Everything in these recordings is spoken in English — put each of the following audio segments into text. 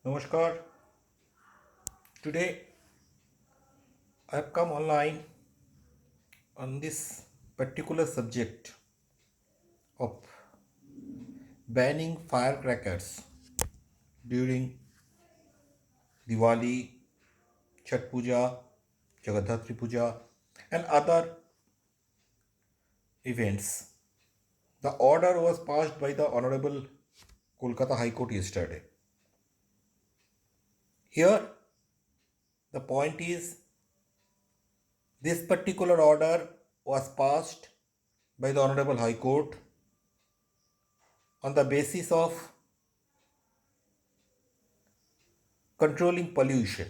Namaskar. Today I have come online on this particular subject of banning firecrackers during Diwali, Chhat Puja, Jagadhatri Puja, and other events. The order was passed by the Honorable Kolkata High Court yesterday. Here, the point is this particular order was passed by the Honorable High Court on the basis of controlling pollution.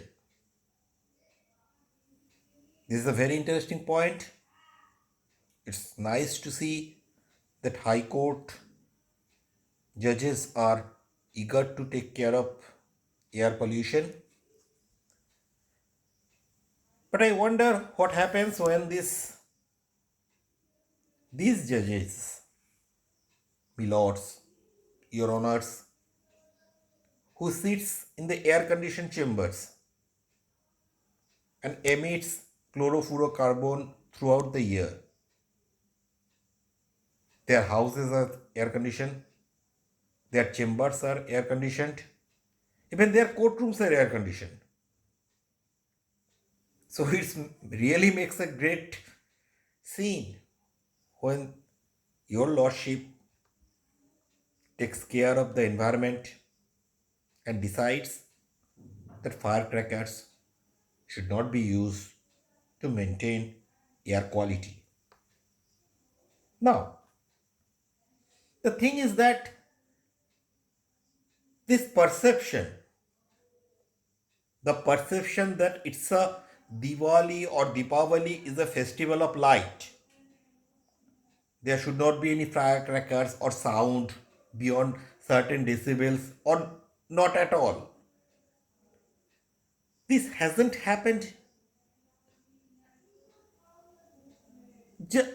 This is a very interesting point. It's nice to see that High Court judges are eager to take care of air pollution. But I wonder what happens when these judges, milords, your honors, who sits in the air conditioned chambers and emits chlorofluorocarbon throughout the year. Their houses are air conditioned, their chambers are air conditioned, even their courtrooms are air conditioned. So it really makes a great scene when your lordship takes care of the environment and decides that firecrackers should not be used to maintain air quality. Now, the thing is that this perception, the perception that it's a Diwali or Deepavali is a festival of light, there should not be any firecrackers or sound beyond certain decibels or not at all. This hasn't happened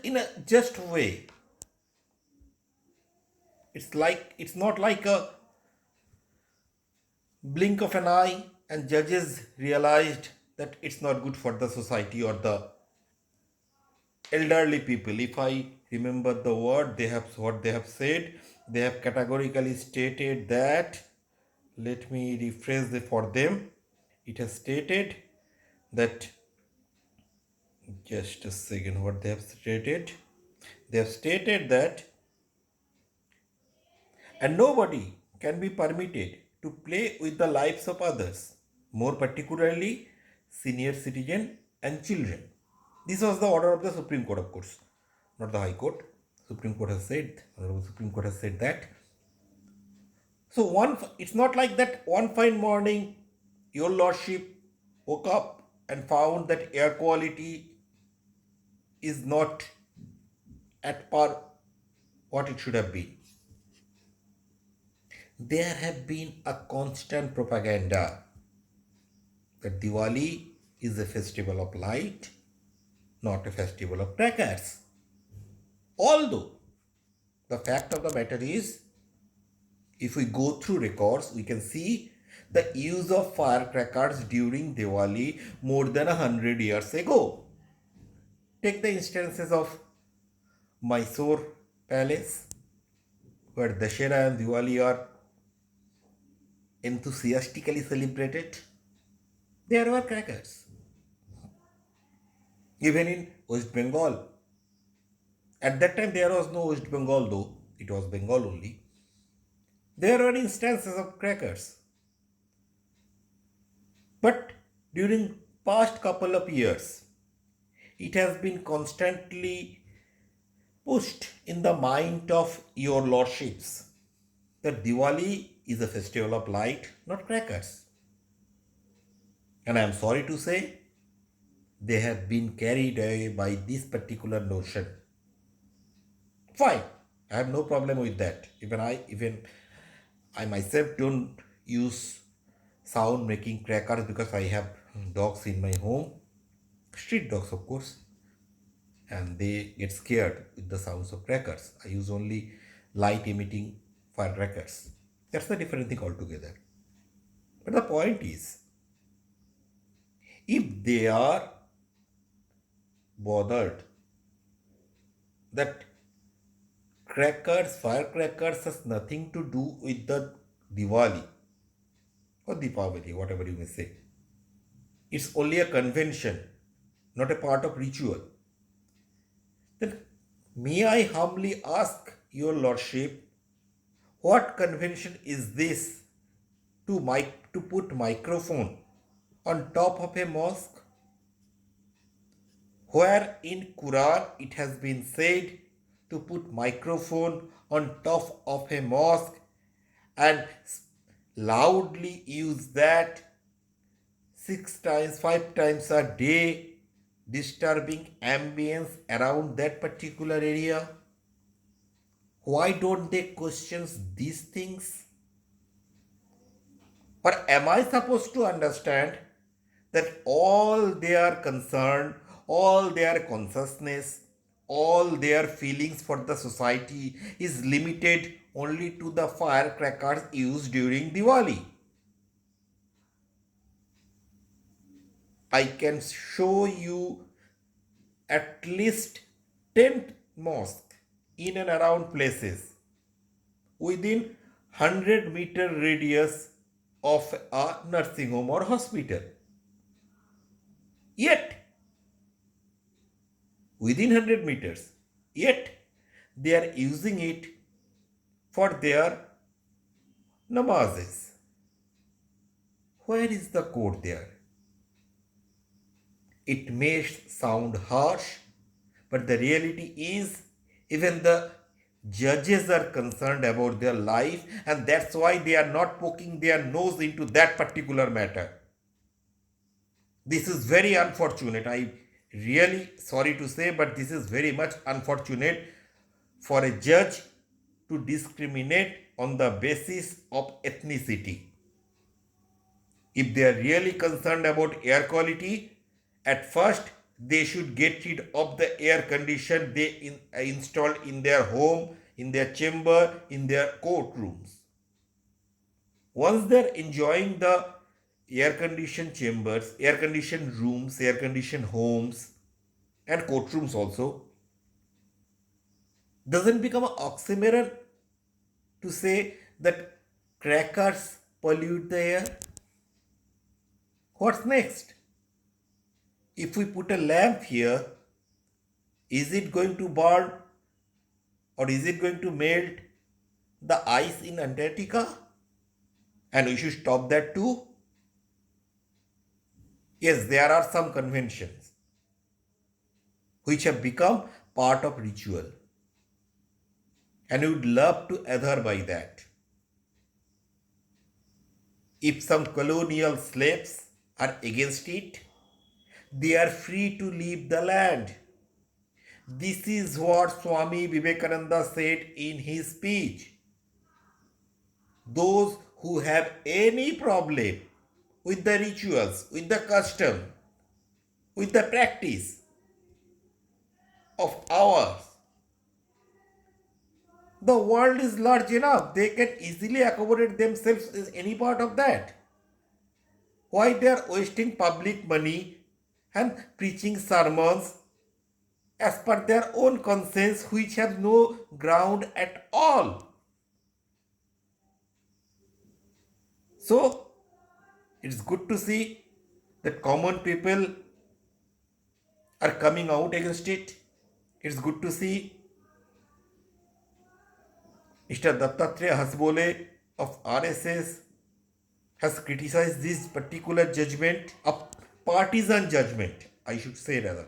in a just way. It's not like a blink of an eye and judges realized that it's not good for the society or the elderly people. If I remember the word, they have what they have said. They have categorically stated that, let me rephrase it for them. It has stated that, just a second, what they have stated. They have stated that, and nobody can be permitted to play with the lives of others, more particularly senior citizen and children. This was the order of the Supreme Court, of course, not the High Court. Supreme Court has said, Honorable Supreme Court has said that. So it's not like that one fine morning, your lordship woke up and found that air quality is not at par what it should have been. There have been a constant propaganda that Diwali is a festival of light, not a festival of crackers. Although the fact of the matter is, if we go through records, we can see the use of firecrackers during Diwali more than 100 years ago. Take the instances of Mysore Palace, where Dashera and Diwali are enthusiastically celebrated. There were crackers. Even in West Bengal, at that time there was no West Bengal though, it was Bengal only. There were instances of crackers. But during past couple of years, it has been constantly pushed in the mind of your lordships that Diwali is a festival of light, not crackers. And I am sorry to say, they have been carried away by this particular notion. Fine, I have no problem with that. Even I myself don't use sound making crackers because I have dogs in my home, street dogs, of course, and they get scared with the sounds of crackers. I use only light emitting firecrackers. That's a different thing altogether. But the point is, if they are bothered that firecrackers has nothing to do with the Diwali or Deepavali, whatever you may say. It's only a convention, not a part of ritual. Then may I humbly ask your lordship, what convention is this to put microphone on top of a mosque, where in Quran it has been said to put microphone on top of a mosque and loudly use that 6 times, 5 times a day, disturbing ambience around that particular area? Why don't they question these things? Or am I supposed to understand that all their concern, all their consciousness, all their feelings for the society is limited only to the firecrackers used during Diwali? I can show you at least 10 mosques in and around places within 100-meter radius of a nursing home or hospital. Yet, within 100 meters, yet they are using it for their namazes. Where is the code there? It may sound harsh, but the reality is even the judges are concerned about their life, and that's why they are not poking their nose into that particular matter. This is very unfortunate. I really sorry to say, but this is very much unfortunate for a judge to discriminate on the basis of ethnicity. If they are really concerned about air quality, at first they should get rid of the air condition they installed in their home, in their chamber, in their courtrooms. Once they're enjoying the air conditioned chambers, air conditioned rooms, air conditioned homes, and courtrooms also, doesn't become an oxymoron to say that crackers pollute the air? What's next? If we put a lamp here, is it going to burn or is it going to melt the ice in Antarctica? And we should stop that too? Yes, there are some conventions which have become part of ritual, and we would love to adhere by that. If some colonial slaves are against it, they are free to leave the land. This is what Swami Vivekananda said in his speech. Those who have any problem with the rituals, with the custom, with the practice of ours, the world is large enough. They can easily accommodate themselves in any part of that. Why they are wasting public money and preaching sermons as per their own conscience, which have no ground at all? So, it's good to see that common people are coming out against it. It's good to see Mr. Dattatreya Hasbole of RSS has criticized this particular judgment, a partisan judgment, I should say rather.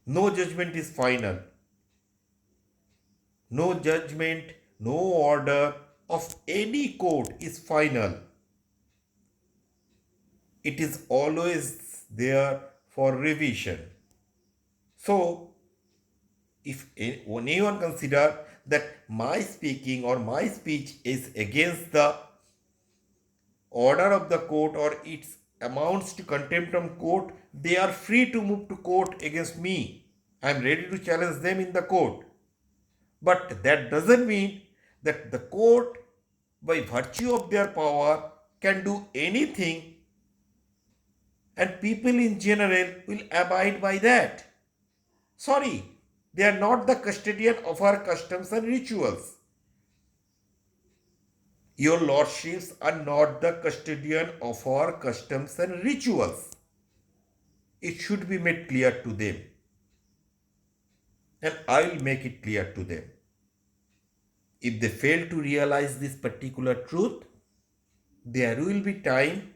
No judgment is final. No judgment, no order of any court is final. It is always there for revision. So, if anyone consider that my speaking or my speech is against the order of the court or it amounts to contempt of court, they are free to move to court against me. I am ready to challenge them in the court. But that doesn't mean that the court, by virtue of their power, can do anything and people in general will abide by that. Sorry, they are not the custodian of our customs and rituals. Your lordships are not the custodian of our customs and rituals. It should be made clear to them, and I will make it clear to them. If they fail to realize this particular truth, there will be time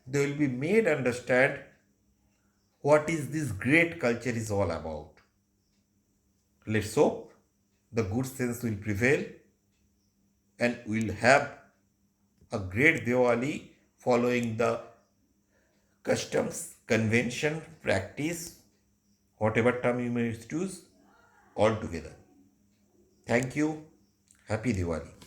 they will be made understand what is this great culture is all about. Let's hope the good sense will prevail and we'll have a great Diwali following the customs, convention, practice, whatever term you may choose, all together. Thank you. Happy Diwali.